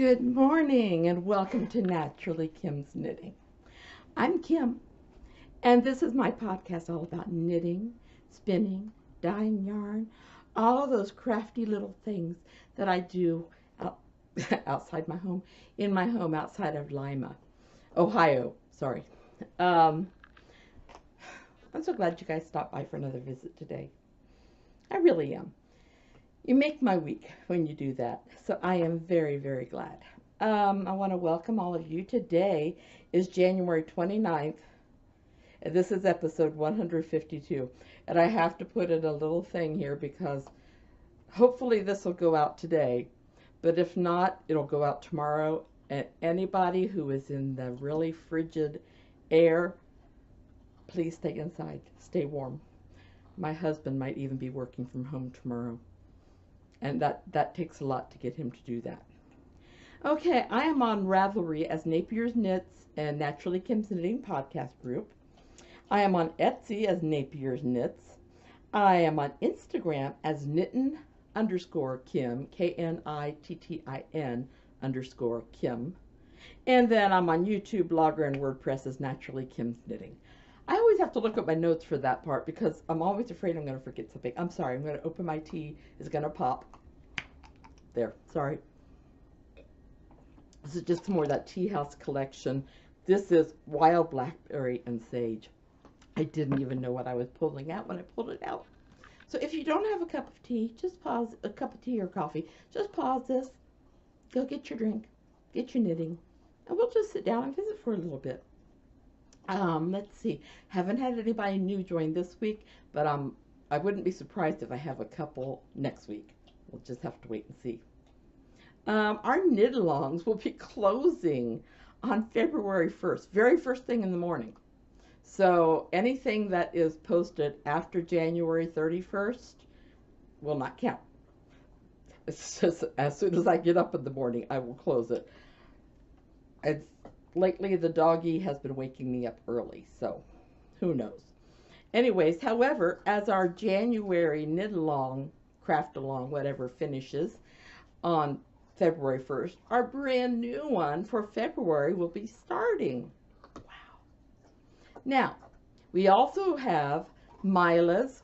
Good morning and welcome to Naturally Kim's Knitting. I'm Kim, and this is my podcast all about knitting, spinning, dyeing yarn, all of those crafty little things that I do out, outside my home, in my home outside of Lima, Ohio. Sorry. Um, I'm so glad you guys stopped by for another visit today. I really am. You make my week when you do that. So I am very, very glad. I want to welcome all of you. Today is January 29th, and this is episode 152. And I have to put in a little thing here because hopefully this will go out today. But if not, it'll go out tomorrow. And anybody who is in the really frigid air, please stay inside. Stay warm. My husband might even be working from home tomorrow. And that takes a lot to get him to do that. Okay, I am on Ravelry as NapiersKnits and Naturally Kim's Knitting podcast group. I am on Etsy as NapiersKnits. I am on Instagram as knittin_Kim, KNITTIN_Kim. And then I'm on YouTube, Blogger, and WordPress as Naturally Kim's Knitting. I always have to look at my notes for that part because I'm always afraid I'm going to forget something. I'm sorry. I'm going to open my tea. It's going to pop. There. Sorry. This is just more of that tea house collection. This is wild blackberry and sage. I didn't even know what I was pulling out when I pulled it out. So if you don't have a cup of tea, just pause, a cup of tea or coffee, just pause this, go get your drink, get your knitting, and we'll just sit down and visit for a little bit. Let's see. Haven't had anybody new join this week, but I wouldn't be surprised if I have a couple next week. We'll just have to wait and see. Our knit-alongs will be closing on February 1st, very first thing in the morning. So anything that is posted after January 31st will not count. It's just as soon as I get up in the morning, I will close it. Lately, the doggy has been waking me up early, so who knows. Anyways, however, as our January knit-along, craft-along, whatever, finishes on February 1st, our brand new one for February will be starting. Wow. Now, we also have Myla's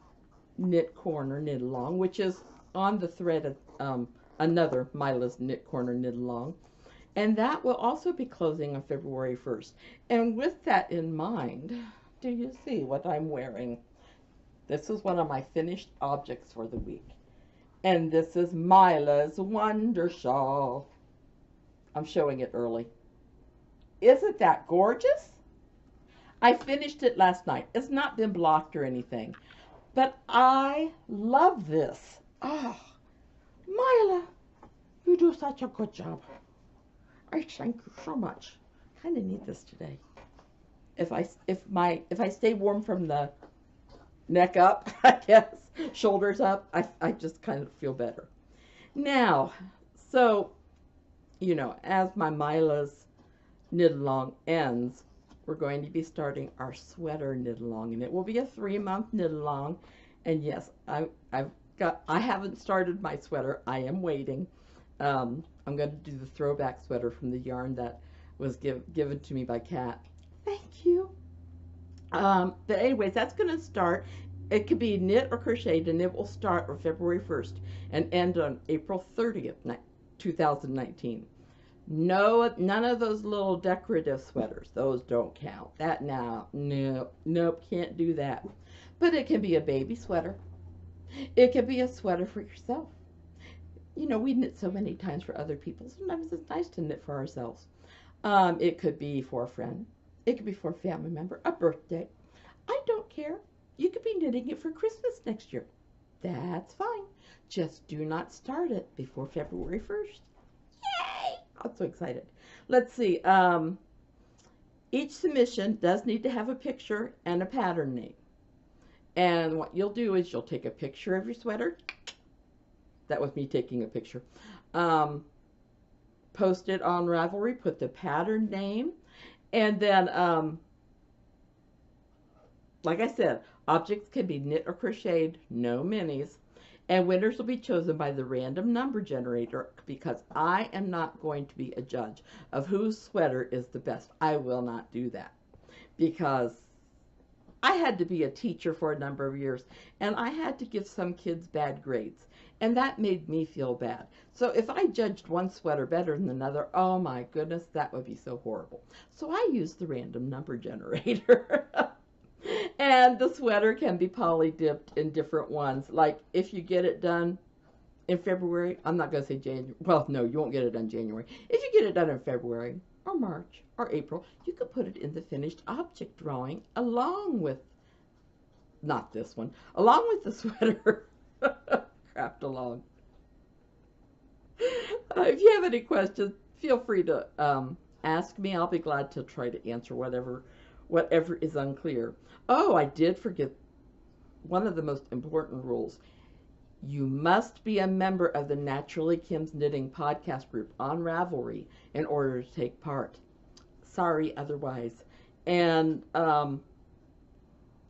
Knit Corner Knit-Along, which is on the thread of another Myla's Knit Corner Knit-Along. And that will also be closing on February 1st. And with that in mind, do you see what I'm wearing? This is one of my finished objects for the week. And this is Myla's Wonder Shawl. I'm showing it early. Isn't that gorgeous? I finished it last night. It's not been blocked or anything. But I love this. Oh, Myla, you do such a good job. I thank you so much. Kind of need this today. If I stay warm from the neck up, I guess, shoulders up, I just kind of feel better. Now, so, you know, as my Myla's knit-along ends, we're going to be starting our sweater knit-along, and it will be a 3-month knit-along. And yes, I haven't started my sweater. I am waiting. I'm going to do the throwback sweater from the yarn that was given to me by Kat. Thank you. But anyways, that's going to start. It could be knit or crocheted, and it will start on February 1st and end on April 30th, 2019. No, none of those little decorative sweaters. Those don't count. That now, nope, can't do that. But it can be a baby sweater. It can be a sweater for yourself. You know, we knit so many times for other people. Sometimes it's nice to knit for ourselves. It could be for a friend. It could be for a family member, a birthday. I don't care. You could be knitting it for Christmas next year. That's fine. Just do not start it before February 1st. Yay! I'm so excited. Let's see. Each submission does need to have a picture and a pattern name. And what you'll do is you'll take a picture of your sweater. That was me taking a picture. Post it on Ravelry, put the pattern name, and then, like I said, objects can be knit or crocheted, no minis. And winners will be chosen by the random number generator, because I am not going to be a judge of whose sweater is the best. I will not do that, because I had to be a teacher for a number of years, and I had to give some kids bad grades, and that made me feel bad. So if I judged one sweater better than another, oh my goodness, that would be so horrible. So I used the random number generator. And the sweater can be poly dipped in different ones. Like if you get it done in February, I'm not going to say January. Well, no, you won't get it done January. If you get it done in February or March or April, you could put it in the finished object drawing along with, not this one, along with the sweater. Craft along. If you have any questions, feel free to ask me. I'll be glad to try to answer whatever is unclear. Oh, I did forget one of the most important rules. You must be a member of the Naturally Kim's Knitting podcast group on Ravelry in order to take part. Sorry otherwise. And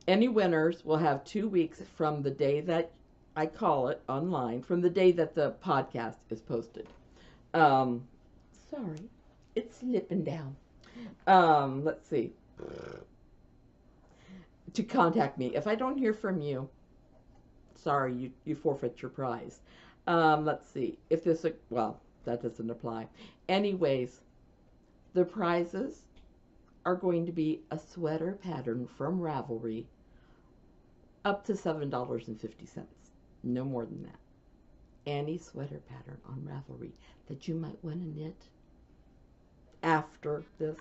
any winners will have 2 weeks from the day that I call it online, from the day that the podcast is posted. Sorry, it's slipping down. Let's see. To contact me. If I don't hear from you, sorry, you forfeit your prize. Let's see. If this, well, that doesn't apply. Anyways, the prizes are going to be a sweater pattern from Ravelry up to $7.50. No more than that. Any sweater pattern on Ravelry that you might want to knit after this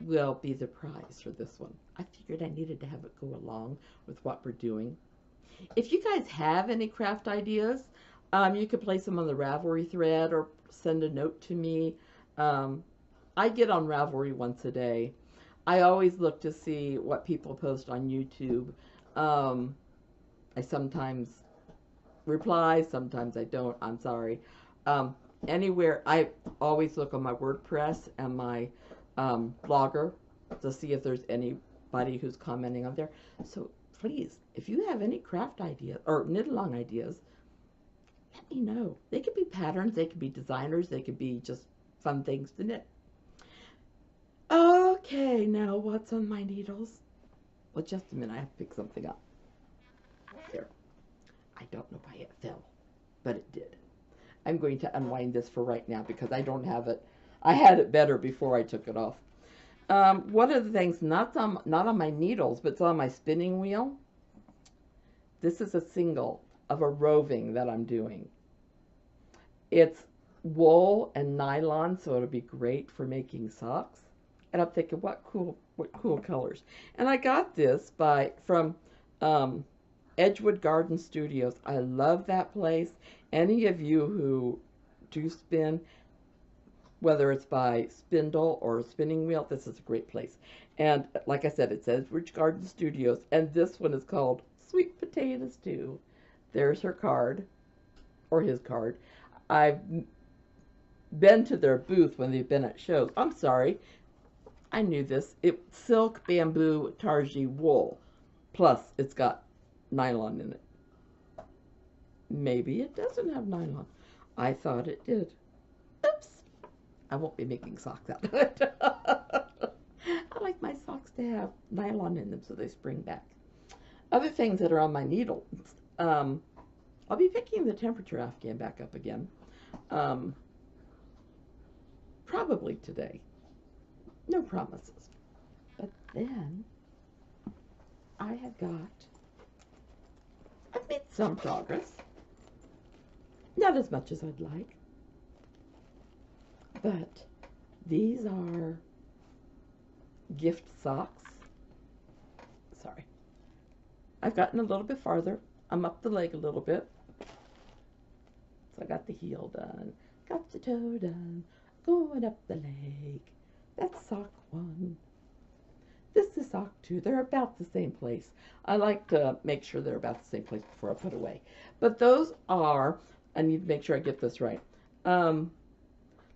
will be the prize for this one. I figured I needed to have it go along with what we're doing. If you guys have any craft ideas, you could place them on the Ravelry thread or send a note to me. I get on Ravelry once a day. I always look to see what people post on YouTube. I sometimes reply, sometimes I don't. I'm sorry. Anywhere, I always look on my WordPress and my blogger to see if there's anybody who's commenting on there. So please, if you have any craft ideas or knit along ideas, let me know. They could be patterns, they could be designers, they could be just fun things to knit. Okay, now what's on my needles? Well, just a minute, I have to pick something up. There. I don't know why it fell, but it did. I'm going to unwind this for right now because I don't have it. I had it better before I took it off. One of the things, not on my needles, but it's on my spinning wheel. This is a single of a roving that I'm doing. It's wool and nylon, so it'll be great for making socks. And I'm thinking, what cool colors. And I got this from Edgewood Garden Studios. I love that place. Any of you who do spin, whether it's by spindle or spinning wheel, this is a great place. And like I said, it says Edgewood Garden Studios, and this one is called Sweet Potato Stew. There's her card, or his card. I've been to their booth when they've been at shows. I'm sorry, I knew this. It's silk, bamboo, tarji, wool, plus it's got nylon in it. Maybe it doesn't have nylon. I thought it did. Oops. I won't be making socks out of it. I like my socks to have nylon in them so they spring back. Other things that are on my needle. I'll be picking the temperature afghan back up again. Probably today. No promises. But then I've made some progress. Not as much as I'd like. But these are gift socks. Sorry. I've gotten a little bit farther. I'm up the leg a little bit. So I got the heel done. Got the toe done. Going up the leg. That's sock 1. This is sock 2. They're about the same place. I like to make sure they're about the same place before I put away. But those are, I need to make sure I get this right.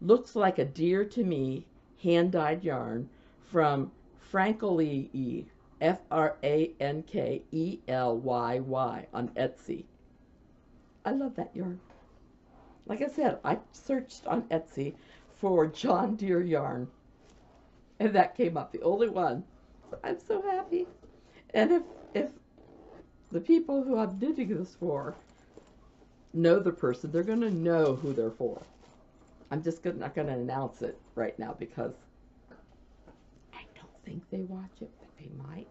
Looks like a deer to me hand-dyed yarn from Frankley, Frankelyyy on Etsy. I love that yarn. Like I said, I searched on Etsy for John Deere yarn, and that came up, the only one. I'm so happy. And if the people who I'm knitting this for know the person, they're going to know who they're for. I'm just not going to announce it right now because I don't think they watch it, but they might.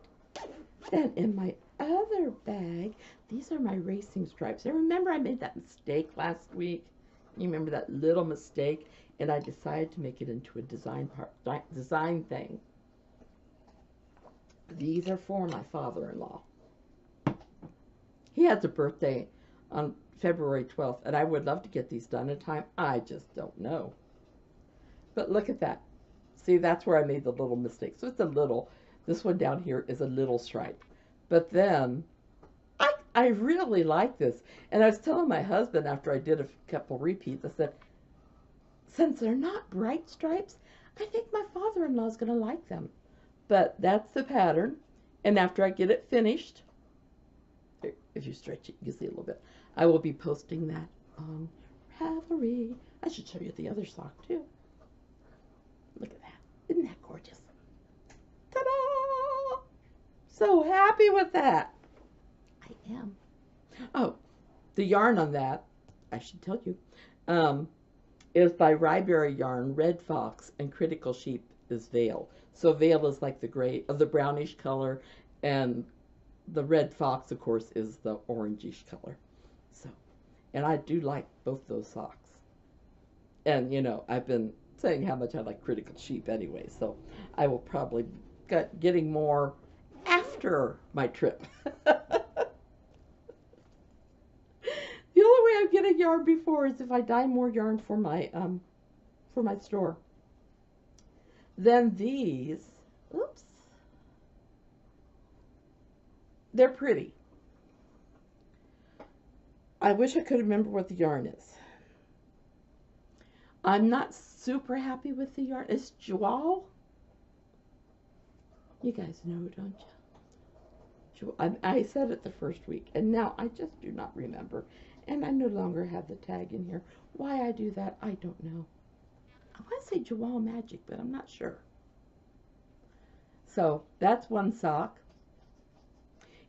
Then in my other bag, these are my racing stripes. And remember I made that mistake last week? You remember that little mistake? And I decided to make it into a design thing. These are for my father-in-law. He has a birthday on February 12th, and I would love to get these done in time. I just don't know. But look at that. See, that's where I made the little mistake. So it's a little, this one down here is a little stripe. But then, I really like this. And I was telling my husband after I did a couple repeats, I said, since they're not bright stripes, I think my father-in-law is going to like them. But that's the pattern. And after I get it finished, if you stretch it, you can see a little bit. I will be posting that on Ravelry. I should show you the other sock too. Look at that. Isn't that gorgeous? Ta-da! So happy with that. I am. Oh, the yarn on that, I should tell you, is by Ravelry Yarn, Red Fox, and Critical Sheep is Veil. So Veil is like the gray, of the brownish color, and the Red Fox, of course, is the orangish color. So, and I do like both those socks. And, you know, I've been saying how much I like Critical Sheep anyway, so I will probably get getting more after my trip. The only way I'm getting yarn before is if I dye more yarn for my store. Then these, oops, they're pretty. I wish I could remember what the yarn is. I'm not super happy with the yarn. It's Joie. You guys know, don't you? I said it the first week, and now I just do not remember. And I no longer have the tag in here. Why I do that, I don't know. I want to say Joie Magic, but I'm not sure. So that's one sock.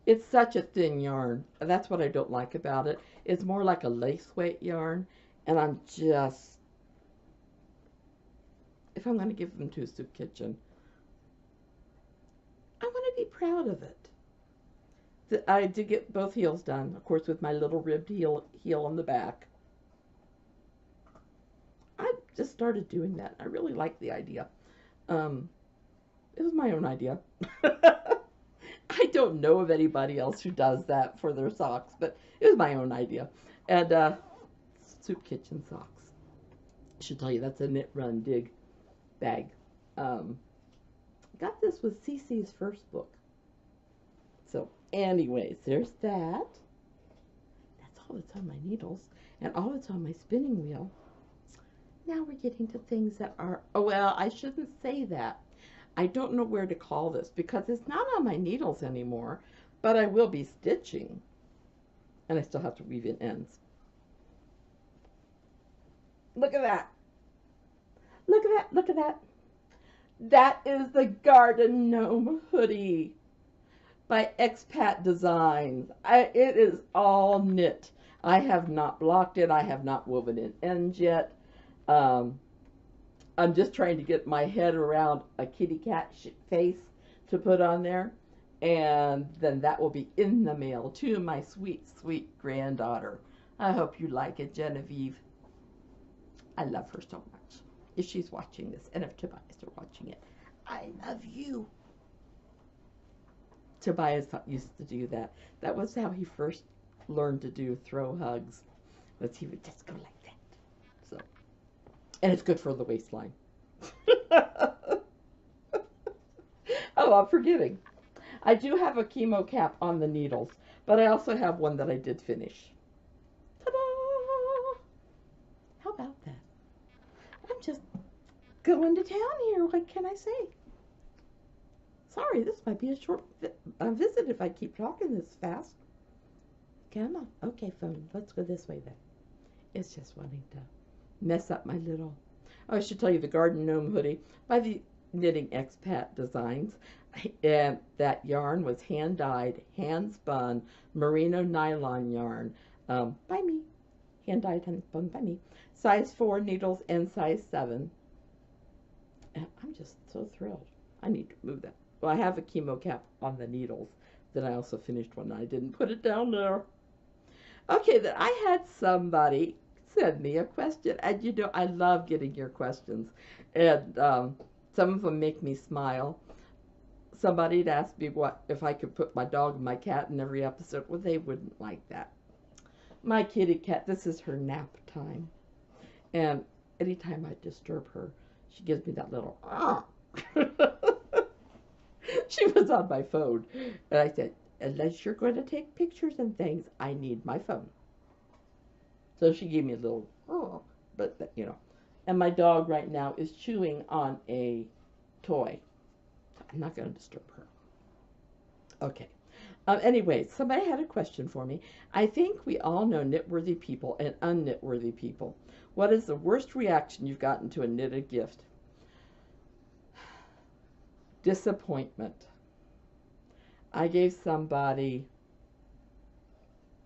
It's such a thin yarn. That's what I don't like about it. It's more like a lace weight yarn, and I'm just, if I'm going to give them to a soup kitchen, I want to be proud of it. I did get both heels done, of course, with my little ribbed heel on the back. I just started doing that. I really like the idea. It was my own idea. I don't know of anybody else who does that for their socks, but it was my own idea. And soup kitchen socks. I should tell you, that's a Knit Run Dig bag. Got this with Cece's first book. So anyways, there's that. That's all that's on my needles and all that's on my spinning wheel. Now we're getting to things that are, oh well, I shouldn't say that. I don't know where to call this because it's not on my needles anymore, but I will be stitching. And I still have to weave in ends. Look at that. Look at that. Look at that. That is the Garden Gnome hoodie by Expat Designs. It is all knit. I have not blocked it. I have not woven in ends yet. I'm just trying to get my head around a kitty cat face to put on there. And then that will be in the mail to my sweet, sweet granddaughter. I hope you like it, Genevieve. I love her so much. If she's watching this, and if Tobias are watching it, I love you. Tobias used to do that. That was how he first learned to do throw hugs. Was he would just go like that. So, and it's good for the waistline. Oh, I'm forgetting. I do have a chemo cap on the needles, but I also have one that I did finish. Ta-da! How about that? I'm just going to town here. What can I say? Sorry, this might be a short visit if I keep talking this fast. Come on. Okay, phone. Let's go this way then. It's just wanting to mess up my little... Oh, I should tell you the Garden Gnome hoodie by the Knitting Expat Designs. And that yarn was hand-dyed, hand-spun, merino nylon yarn by me. Hand-dyed, hand-spun by me. Size 4 needles and size 7. And I'm just so thrilled. I need to move that. Well, I have a chemo cap on the needles. Then I also finished one. I didn't put it down there. Okay, then I had somebody send me a question. And you know, I love getting your questions. And some of them make me smile. Somebody had asked me what if I could put my dog and my cat in every episode. Well, they wouldn't like that. My kitty cat, this is her nap time. And anytime I disturb her, she gives me that little, ah. She was on my phone. And I said, unless you're going to take pictures and things, I need my phone. So she gave me a little, oh, but, you know. And my dog right now is chewing on a toy. I'm not going to disturb her. Okay. Anyway, somebody had a question for me. I think we all know knitworthy people and unknitworthy people. What is the worst reaction you've gotten to a knitted gift? Disappointment. I gave somebody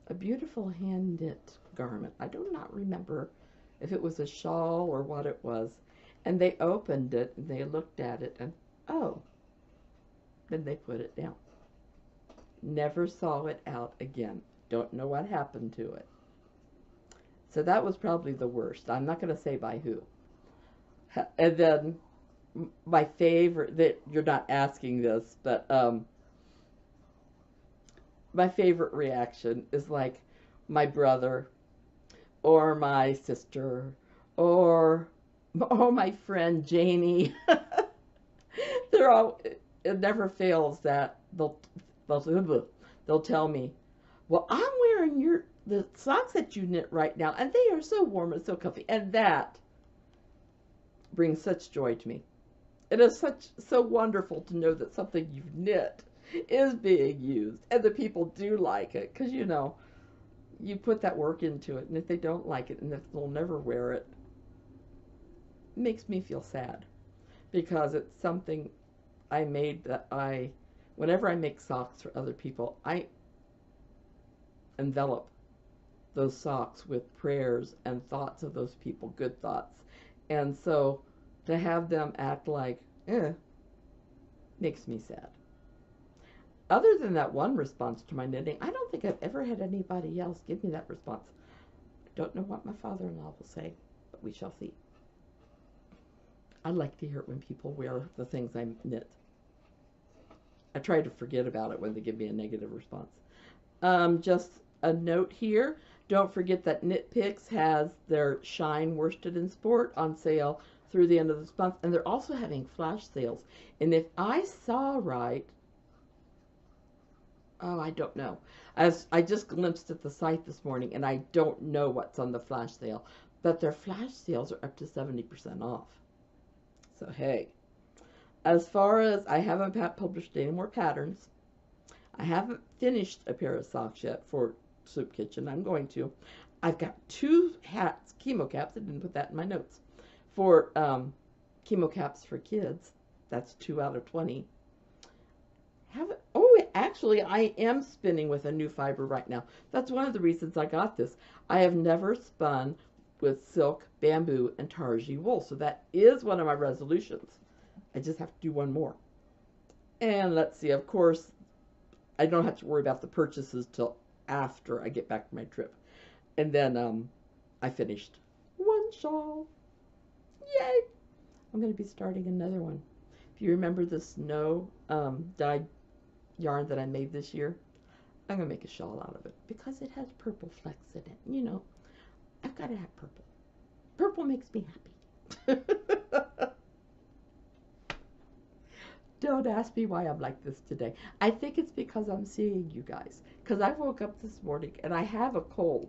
a beautiful hand knit garment. I do not remember if it was a shawl or what it was. And they opened it and they looked at it and, oh, then they put it down. Never saw it out again. Don't know what happened to it. So that was probably the worst. I'm not going to say by who. And then my favorite, that you're not asking this, but my favorite reaction is like my brother or my sister or my friend Janie. They're all, it never fails that they'll tell me, well, I'm wearing the socks that you knit right now, and they are so warm and so comfy. And that brings such joy to me. It is so wonderful to know that something you've knit is being used, and the people do like it, because, you know, you put that work into it, and if they don't like it, and if they'll never wear it, it makes me feel sad, because it's something I made that whenever I make socks for other people, I envelop those socks with prayers and thoughts of those people, good thoughts. And so to have them act like, makes me sad. Other than that one response to my knitting, I don't think I've ever had anybody else give me that response. I don't know what my father-in-law will say, but we shall see. I like to hear it when people wear the things I knit. I try to forget about it when they give me a negative response. Just a note here. Don't forget that Knit Picks has their Shine Worsted and Sport on sale through the end of this month. And they're also having flash sales. And if I saw right, oh, I don't know. As I just glimpsed at the site this morning, and I don't know what's on the flash sale. But their flash sales are up to 70% off. So, hey. As far as I haven't published any more patterns, I haven't finished a pair of socks yet for Soup Kitchen. I'm going to. I've got 2 hats, chemo caps. I didn't put that in my notes. For chemo caps for kids. That's 2 out of 20. Actually, I am spinning with a new fiber right now. That's one of the reasons I got this. I have never spun with silk, bamboo, and tarji wool. So that is one of my resolutions. I just have to do one more. And let's see, of course, I don't have to worry about the purchases till after I get back from my trip. And then I finished one shawl. Yay! I'm going to be starting another one. If you remember the snow dyed yarn that I made this year, I'm going to make a shawl out of it because it has purple flecks in it. You know, I've got to have purple. Purple makes me happy. Don't ask me why I'm like this today. I think it's because I'm seeing you guys. Because I woke up this morning and I have a cold.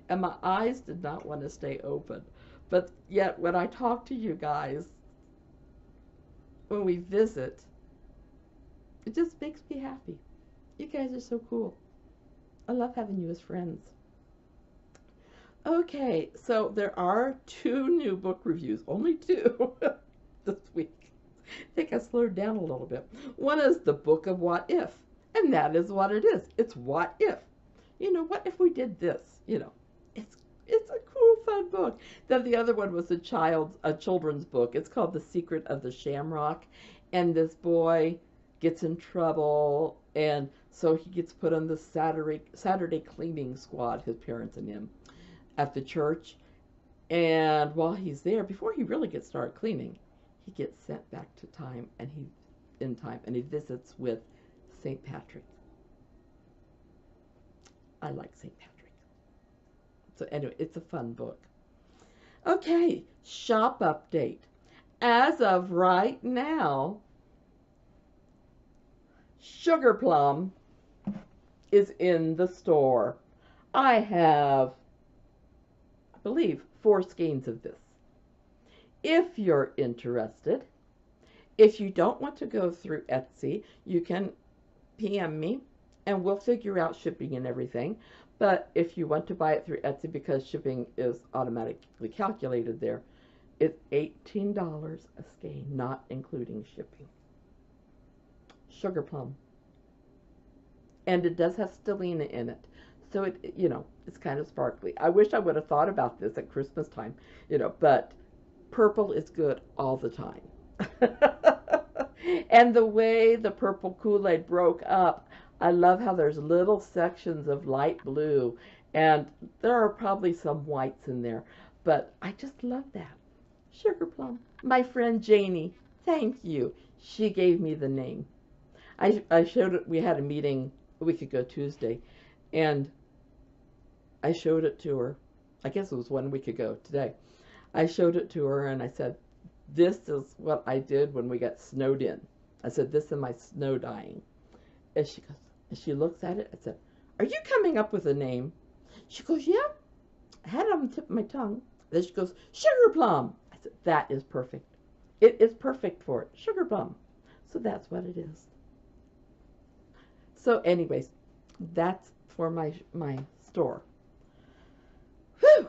And my eyes did not want to stay open. But yet when I talk to you guys, when we visit, it just makes me happy. You guys are so cool. I love having you as friends. Okay, so there are 2 new book reviews, only 2 this week. I think I slowed down a little bit. One is The Book of What If, and that is what it is. It's what if. You know, what if we did this? You know, it's a cool, fun book. Then the other one was a children's book. It's called The Secret of the Shamrock, and this boy gets in trouble, and so he gets put on the Saturday cleaning squad, his parents and him, at the church. And while he's there, before he really gets started cleaning, he gets sent back to time, and he visits with St. Patrick. I like St. Patrick. So anyway, it's a fun book. Okay, shop update. As of right now, Sugar Plum is in the store. I have, I believe, 4 skeins of this. If you're interested, if you don't want to go through Etsy, you can PM me and we'll figure out shipping and everything. But if you want to buy it through Etsy, because shipping is automatically calculated there, it's $18 a skein, not including shipping. Sugar Plum. And it does have stellina in it. So it, you know, it's kind of sparkly. I wish I would have thought about this at Christmas time, you know, but purple is good all the time. And the way the purple Kool-Aid broke up, I love how there's little sections of light blue, and there are probably some whites in there, but I just love that. Sugar Plum. My friend Janie, thank you. She gave me the name. I showed it, we had a meeting a week ago Tuesday, and I showed it to her. I guess it was 1 week ago today. I showed it to her and I said, this is what I did when we got snowed in. I said, this is my snow dyeing. And she goes, and she looks at it. I said, are you coming up with a name? She goes, yeah. I had it on the tip of my tongue. Then she goes, Sugar Plum. I said, that is perfect. It is perfect for it. Sugar Plum. So that's what it is. So anyways, that's for my store. Whew!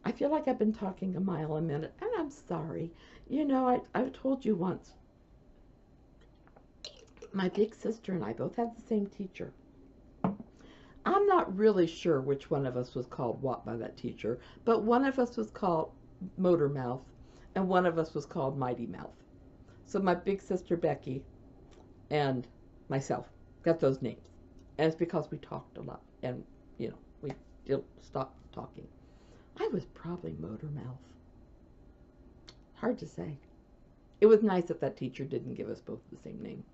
I feel like I've been talking a mile a minute, and I'm sorry. You know, I've told you once, my big sister and I both had the same teacher. I'm not really sure which one of us was called what by that teacher, but one of us was called Motor Mouth, and one of us was called Mighty Mouth. So my big sister Becky and myself got those names. And it's because we talked a lot, and, you know, we didn't stop talking. I was probably Motor Mouth. Hard to say. It was nice that that teacher didn't give us both the same name.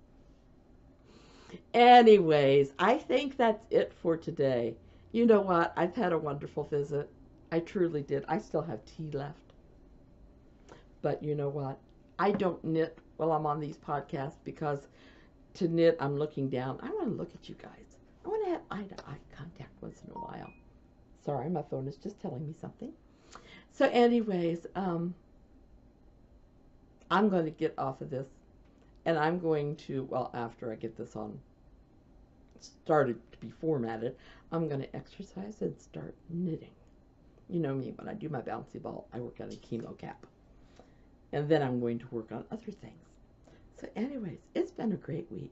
Anyways, I think that's it for today. You know what? I've had a wonderful visit. I truly did. I still have tea left. But you know what? I don't knit while I'm on these podcasts because to knit, I'm looking down. I want to look at you guys. I want to have eye-to-eye contact once in a while. Sorry, my phone is just telling me something. So anyways, I'm going to get off of this, and I'm going to, well, after I get this on, started to be formatted, I'm going to exercise and start knitting. You know me, when I do my bouncy ball, I work on a chemo cap. And then I'm going to work on other things. So anyways, it's been a great week.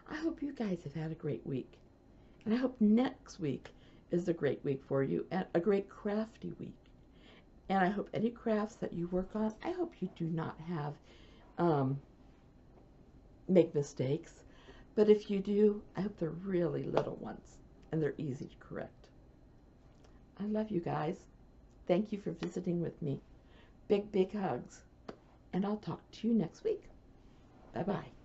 I hope you guys have had a great week. And I hope next week is a great week for you and a great crafty week. And I hope any crafts that you work on, I hope you do not have, make mistakes. But if you do, I hope they're really little ones and they're easy to correct. I love you guys. Thank you for visiting with me. Big, big hugs. And I'll talk to you next week. Bye-bye.